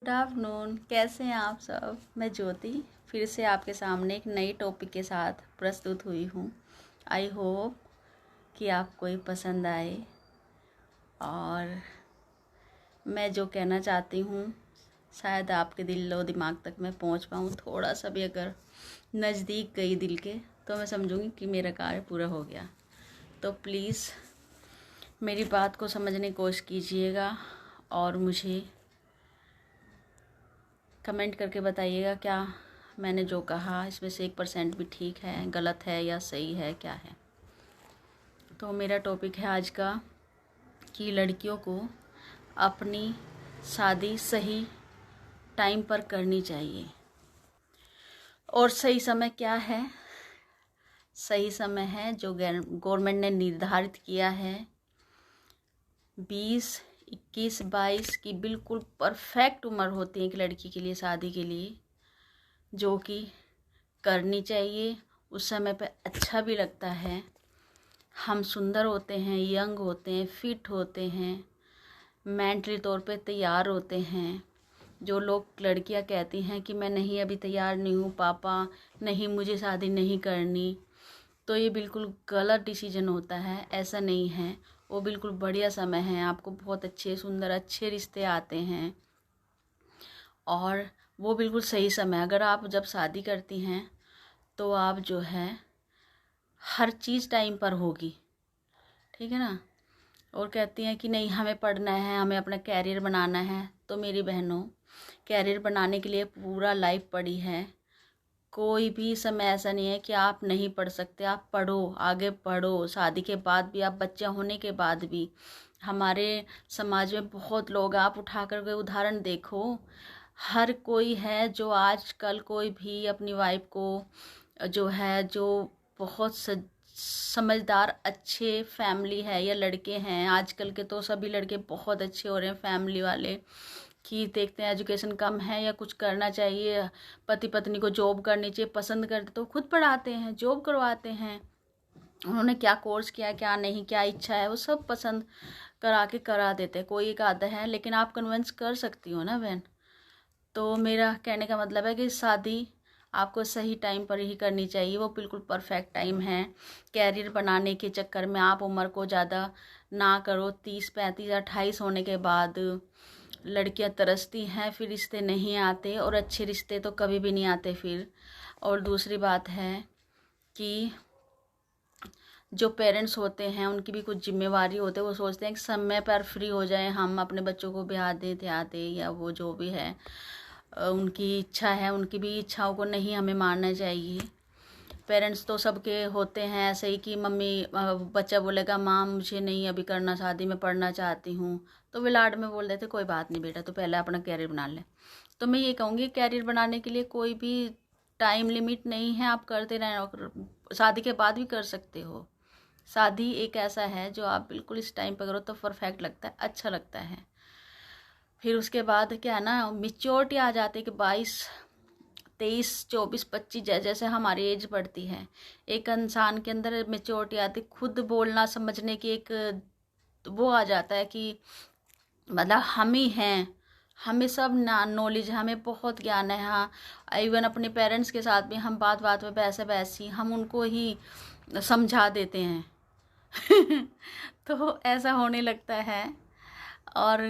Good afternoon, कैसे हैं आप सब। मैं ज्योति फिर से आपके सामने एक नई टॉपिक के साथ प्रस्तुत हुई हूँ। आई होप कि आपको ये पसंद आए और मैं जो कहना चाहती हूँ शायद आपके दिलो दिमाग तक मैं पहुँच पाऊँ। थोड़ा सा भी अगर नज़दीक गई दिल के तो मैं समझूँगी कि मेरा कार्य पूरा हो गया। तो प्लीज़ मेरी बात को समझने की कोशिश कीजिएगा और मुझे कमेंट करके बताइएगा क्या मैंने जो कहा इसमें से 1% भी ठीक है, गलत है या सही है, क्या है। तो मेरा टॉपिक है आज का कि लड़कियों को अपनी शादी सही टाइम पर करनी चाहिए। और सही समय क्या है? सही समय है जो गवर्नमेंट ने निर्धारित किया है 20, 21, 22 की बिल्कुल परफेक्ट उम्र होती है एक लड़की के लिए शादी के लिए, जो कि करनी चाहिए। उस समय पे अच्छा भी लगता है, हम सुंदर होते हैं, यंग होते हैं, फिट होते हैं, मेंटली तौर पे तैयार होते हैं। जो लोग लड़कियां कहती हैं कि मैं नहीं अभी तैयार नहीं हूँ पापा, नहीं मुझे शादी नहीं करनी, तो ये बिल्कुल गलत डिसीजन होता है। ऐसा नहीं है, वो बिल्कुल बढ़िया समय है, आपको बहुत अच्छे सुंदर अच्छे रिश्ते आते हैं और वो बिल्कुल सही समय। अगर आप जब शादी करती हैं तो आप जो है हर चीज़ टाइम पर होगी, ठीक है ना। और कहती हैं कि नहीं हमें पढ़ना है, हमें अपना कैरियर बनाना है। तो मेरी बहनों, कैरियर बनाने के लिए पूरा लाइफ पड़ी है। कोई भी समय ऐसा नहीं है कि आप नहीं पढ़ सकते, आप पढ़ो, आगे पढ़ो। शादी के बाद भी, आप बच्चा होने के बाद भी। हमारे समाज में बहुत लोग, आप उठा कर के उदाहरण देखो, हर कोई है जो आजकल कोई भी अपनी वाइफ को जो है, जो बहुत समझदार अच्छे फैमिली है या लड़के हैं, आजकल के तो सभी लड़के बहुत अच्छे हो रहे हैं फैमिली वाले, कि देखते हैं एजुकेशन कम है या कुछ करना चाहिए, पति पत्नी को जॉब करनी चाहिए, पसंद करते तो खुद पढ़ाते हैं, जॉब करवाते हैं। उन्होंने क्या कोर्स किया, क्या नहीं, क्या इच्छा है, वो सब पसंद करा के करा देते हैं। कोई एक आधा है, लेकिन आप कन्विंस कर सकती हो ना बहन। तो मेरा कहने का मतलब है कि शादी आपको सही टाइम पर ही करनी चाहिए, वो बिल्कुल परफेक्ट टाइम है। कैरियर बनाने के चक्कर में आप उम्र को ज़्यादा ना करो। 30, 35, 28 होने के बाद लड़कियां तरसती हैं, फिर रिश्ते नहीं आते, और अच्छे रिश्ते तो कभी भी नहीं आते फिर। और दूसरी बात है कि जो पेरेंट्स होते हैं उनकी भी कुछ जिम्मेवारी होते हैं। वो सोचते हैं कि समय पर फ्री हो जाए, हम अपने बच्चों को ब्याह दें, त्याह दें, या वो जो भी है उनकी इच्छा है, उनकी भी इच्छाओं को नहीं हमें मारना चाहिए। पेरेंट्स तो सबके होते हैं ऐसे ही कि मम्मी, बच्चा बोलेगा माँ मुझे नहीं अभी करना शादी, मैं पढ़ना चाहती हूँ, तो वे लाड में बोल देते कोई बात नहीं बेटा, तो पहले अपना कैरियर बना ले। तो मैं ये कहूँगी कैरियर बनाने के लिए कोई भी टाइम लिमिट नहीं है, आप करते रहें, शादी के बाद भी कर सकते हो। शादी एक ऐसा है जो आप बिल्कुल इस टाइम पर करो तो परफेक्ट लगता है, अच्छा लगता है। फिर उसके बाद क्या है ना, मेच्योरिटी आ जाती है कि 22, 23, 24, 25 जैसे हमारी एज बढ़ती है, एक इंसान के अंदर मेच्योरिटी आती, खुद बोलना समझने की एक वो आ जाता है कि मतलब हम ही हैं, हमें सब नॉलेज, हमें बहुत ज्ञान है। हाँ, इवन अपने पेरेंट्स के साथ भी हम बात बात में वैसे वैसी हम उनको ही समझा देते हैं तो ऐसा होने लगता है और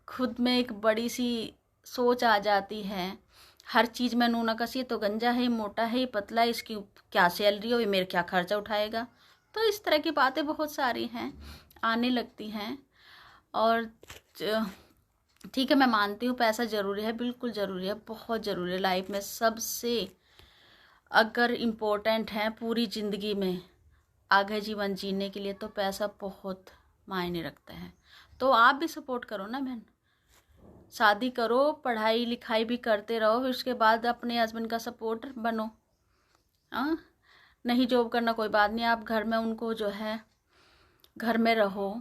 खुद में एक बड़ी सी सोच आ जाती है। हर चीज़ में नूना कसी, तो गंजा है, मोटा है, पतला है, इसकी क्या सैलरी हो, ये मेरे क्या खर्चा उठाएगा। तो इस तरह की बातें बहुत सारी हैं, आने लगती हैं। और ठीक है, मैं मानती हूँ पैसा ज़रूरी है, बिल्कुल ज़रूरी है, बहुत ज़रूरी है लाइफ में। सबसे अगर इम्पोर्टेंट है पूरी ज़िंदगी में आगे जीवन जीने के लिए, तो पैसा बहुत मायने रखता है। तो आप भी सपोर्ट करो ना बहन, शादी करो, पढ़ाई लिखाई भी करते रहो, फिर उसके बाद अपने हस्बैंड का सपोर्ट बनो। हाँ, नहीं जॉब करना कोई बात नहीं, आप घर में उनको जो है घर में रहो,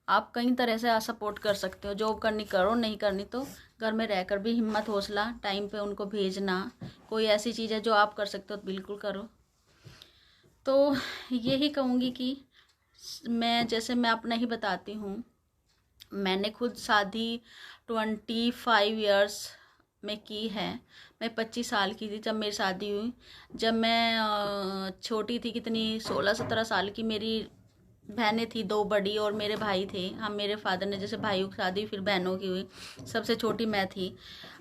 आप कई तरह से सपोर्ट कर सकते हो। जॉब करनी करो, नहीं करनी तो घर में रहकर भी हिम्मत हौसला टाइम पे उनको भेजना। कोई ऐसी चीज़ है जो आप कर सकते हो तो बिल्कुल करो। तो यही कहूँगी कि मैं अपना ही बताती हूँ, मैंने खुद शादी 25 ईयर्स में की है। मैं 25 साल की थी जब मेरी शादी हुई। जब मैं छोटी थी, कितनी 16-17 साल की, मेरी बहनें थी 2 बड़ी और मेरे भाई थे। हम मेरे फादर ने जैसे भाइयों की शादी फिर बहनों की हुई, सबसे छोटी मैं थी।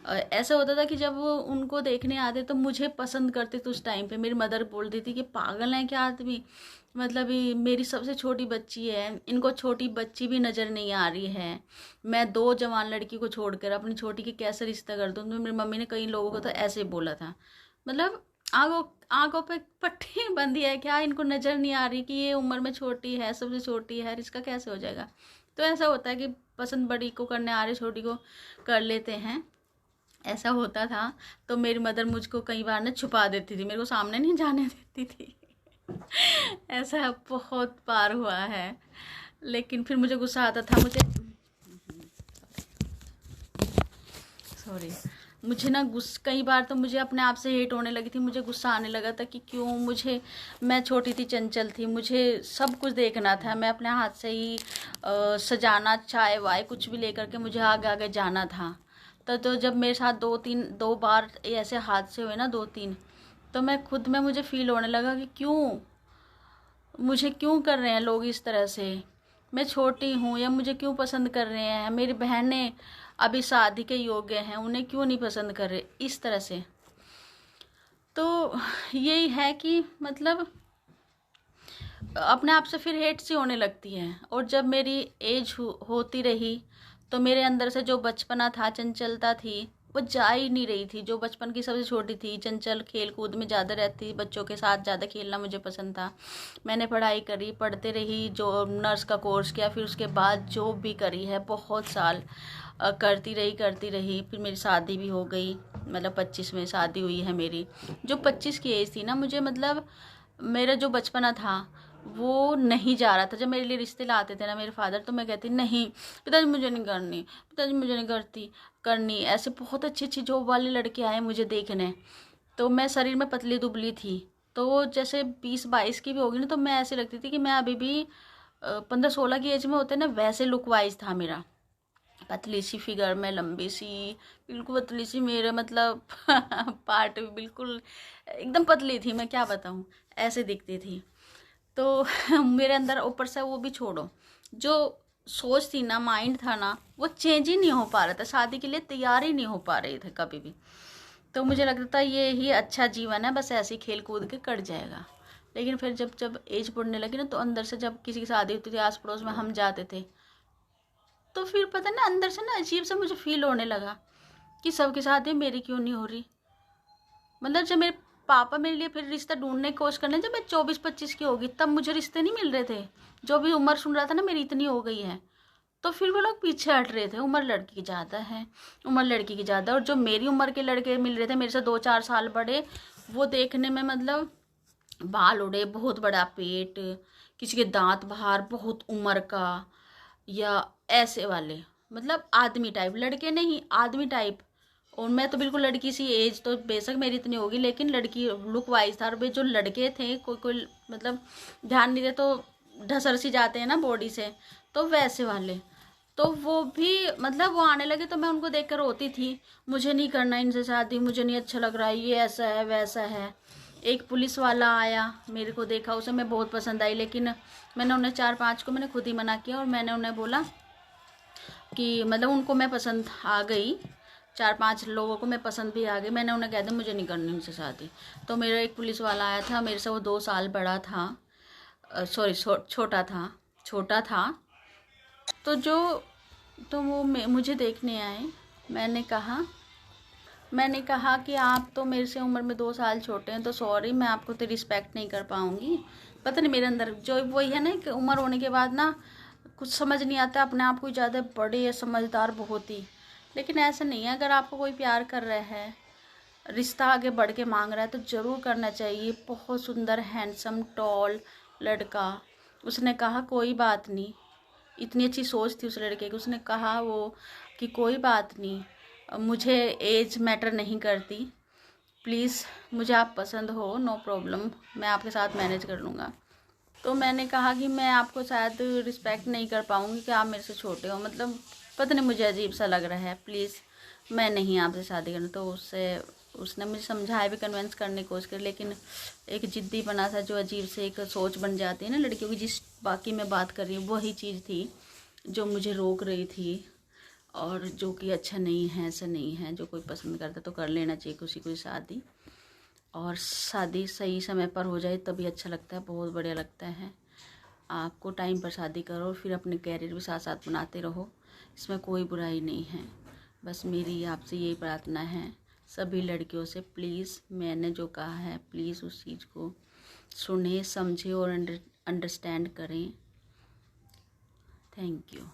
ऐसा होता था कि जब वो उनको देखने आते तो मुझे पसंद करते थे। उस टाइम पे मेरी मदर बोलती थी कि पागल है क्या आदमी, मतलब ये मेरी सबसे छोटी बच्ची है, इनको छोटी बच्ची भी नज़र नहीं आ रही है, मैं 2 जवान लड़की को छोड़कर अपनी छोटी की कैसे रिश्ता कर दूँ। तो मेरी मम्मी ने कई लोगों को तो ऐसे बोला था, मतलब आंखों आंखों पे पट्टी बंधी है क्या, इनको नज़र नहीं आ रही कि ये उम्र में छोटी है, सबसे छोटी है, इसका कैसे हो जाएगा। तो ऐसा होता है कि पसंद बड़ी को करने आ रही, छोटी को कर लेते हैं, ऐसा होता था। तो मेरी मदर मुझको कई बार ना छुपा देती थी, मेरे को सामने नहीं जाने देती थी। ऐसा बहुत बार हुआ है। लेकिन फिर मुझे गुस्सा आता था, मुझे ना कई बार तो मुझे अपने आप से हेट होने लगी थी। मुझे गुस्सा आने लगा था कि क्यों मैं छोटी थी, चंचल थी, मुझे सब कुछ देखना था, मैं अपने हाथ से ही सजाना, चाय वाय कुछ भी लेकर के मुझे आगे आगे जाना था। तो जब मेरे साथ 2 बार ऐसे हादसे हुए ना, 2-3, तो मैं खुद में मुझे फील होने लगा कि मुझे क्यों कर रहे हैं लोग इस तरह से, मैं छोटी हूँ, या मुझे क्यों पसंद कर रहे हैं, मेरी बहनें अभी शादी के योग्य हैं, उन्हें क्यों नहीं पसंद कर रहे इस तरह से। तो यही है कि मतलब अपने आप से फिर हेट सी होने लगती है। और जब मेरी एज होती रही तो मेरे अंदर से जो बचपना था, चंचलता थी, वो जा ही नहीं रही थी। जो बचपन की सबसे छोटी थी, चंचल, खेल कूद में ज़्यादा रहती, बच्चों के साथ ज़्यादा खेलना मुझे पसंद था। मैंने पढ़ाई करी, पढ़ते रही, जो नर्स का कोर्स किया, फिर उसके बाद जॉब भी करी है, बहुत साल करती रही। फिर मेरी शादी भी हो गई, मतलब 25 में शादी हुई है मेरी। जो 25 की एज थी ना, मुझे मतलब मेरा जो बचपना था वो नहीं जा रहा था। जब मेरे लिए रिश्ते लाते थे ना मेरे फादर, तो मैं कहती नहीं पिताजी मुझे नहीं करनी, पिताजी मुझे नहीं करनी। ऐसे बहुत अच्छी अच्छी जॉब वाले लड़के आए मुझे देखने, तो मैं शरीर में पतली दुबली थी। तो जैसे 20-22 की भी होगी ना, तो मैं ऐसे लगती थी कि मैं अभी भी 15-16 की एज में होते ना, वैसे लुक वाइज था मेरा। पतली सी फिगर में, लंबी सी, बिल्कुल पतली सी, मेरे मतलब पार्ट भी बिल्कुल एकदम पतली थी, मैं क्या बताऊँ, ऐसे दिखती थी। तो मेरे अंदर ऊपर से वो भी छोड़ो, जो सोच थी ना, माइंड था ना, वो चेंज ही नहीं हो पा रहा था, शादी के लिए तैयार ही नहीं हो पा रहे थे कभी भी। तो मुझे लगता था ये ही अच्छा जीवन है, बस ऐसे ही खेल कूद के कट जाएगा। लेकिन फिर जब जब एज बढ़ने लगी ना, तो अंदर से जब किसी की शादी होती थी, आस पड़ोस में हम जाते थे, तो फिर पता ना अंदर से ना अजीब सा मुझे फील होने लगा कि सबकी शादी मेरी क्यों नहीं हो रही। मतलब जब मेरे पापा मेरे लिए फिर रिश्ता ढूंढने की कोशिश करने, जब मैं 24-25 की होगी, तब मुझे रिश्ते नहीं मिल रहे थे। जो भी उम्र सुन रहा था ना मेरी इतनी हो गई है, तो फिर वो लोग पीछे हट रहे थे, उम्र लड़की की ज़्यादा है, उम्र लड़की की ज़्यादा। और जो मेरी उम्र के लड़के मिल रहे थे, मेरे से 2-4 साल बड़े, वो देखने में मतलब बाल उड़े, बहुत बड़ा पेट, किसी के दांत बाहर, बहुत उम्र का, या ऐसे वाले, मतलब आदमी टाइप, लड़के नहीं आदमी टाइप। और मैं तो बिल्कुल लड़की सी, एज तो बेशक मेरी इतनी होगी, लेकिन लड़की लुक वाइज था। और वे जो लड़के थे, कोई कोई मतलब ध्यान नहीं दे तो ढसर सी जाते हैं ना बॉडी से, तो वैसे वाले। तो वो भी मतलब वो आने लगे तो मैं उनको देख कर रोती थी, मुझे नहीं करना इनसे शादी, मुझे नहीं अच्छा लग रहा है, ये ऐसा है वैसा है। एक पुलिस वाला आया, मेरे को देखा, उसे मैं बहुत पसंद आई, लेकिन मैंने उन्हें 4-5 को मैंने खुद ही मना किया। और मैंने उन्हें बोला कि मतलब उनको मैं पसंद आ गई, 4-5 लोगों को मैं पसंद भी आ गई, मैंने उन्हें कह दिया मुझे नहीं करनी उनसे शादी। तो मेरा एक पुलिस वाला आया था, मेरे से वो 2 साल बड़ा था, सॉरी छोटा था। तो वो मुझे देखने आए। मैंने कहा कि आप तो मेरे से उम्र में 2 साल छोटे हैं, तो सॉरी, मैं आपको तो रिस्पेक्ट नहीं कर पाऊँगी। पता नहीं मेरे अंदर जो वही है ना कि उम्र होने के बाद ना कुछ समझ नहीं आता, अपने आप को ज़्यादा बड़े या समझदार बहुत ही। लेकिन ऐसा नहीं है, अगर आपको कोई प्यार कर रहा है, रिश्ता आगे बढ़ के मांग रहा है, तो ज़रूर करना चाहिए। बहुत सुंदर, हैंडसम, टॉल लड़का। उसने कहा कोई बात नहीं, इतनी अच्छी सोच थी उस लड़के की। उसने कहा वो कि कोई बात नहीं, मुझे एज मैटर नहीं करती, प्लीज़ मुझे आप पसंद हो, नो प्रॉब्लम, मैं आपके साथ मैनेज कर लूँगा। तो मैंने कहा कि मैं आपको शायद रिस्पेक्ट नहीं कर पाऊँगी कि आप मेरे से छोटे हो, मतलब पता नहीं मुझे अजीब सा लग रहा है, प्लीज़ मैं नहीं आपसे शादी करना, तो उसने मुझे समझाया भी, कन्विंस करने की कोशिश करी, लेकिन एक जिद्दी बना था जो अजीब से एक सोच बन जाती है ना लड़कियों की, जिस बाकी मैं बात कर रही हूँ वही चीज़ थी जो मुझे रोक रही थी, और जो कि अच्छा नहीं है, ऐसा नहीं है। जो कोई पसंद करता तो कर लेना चाहिए किसी को शादी, और शादी सही समय पर हो जाए तभी अच्छा लगता है, बहुत बढ़िया लगता है। आपको टाइम पर शादी करो और फिर अपने कैरियर भी साथ साथ बनाते रहो, इसमें कोई बुराई नहीं है। बस मेरी आपसे यही प्रार्थना है सभी लड़कियों से, प्लीज़ मैंने जो कहा है प्लीज़ उस चीज़ को सुने, समझे और अंडरस्टैंड करें। Thank you.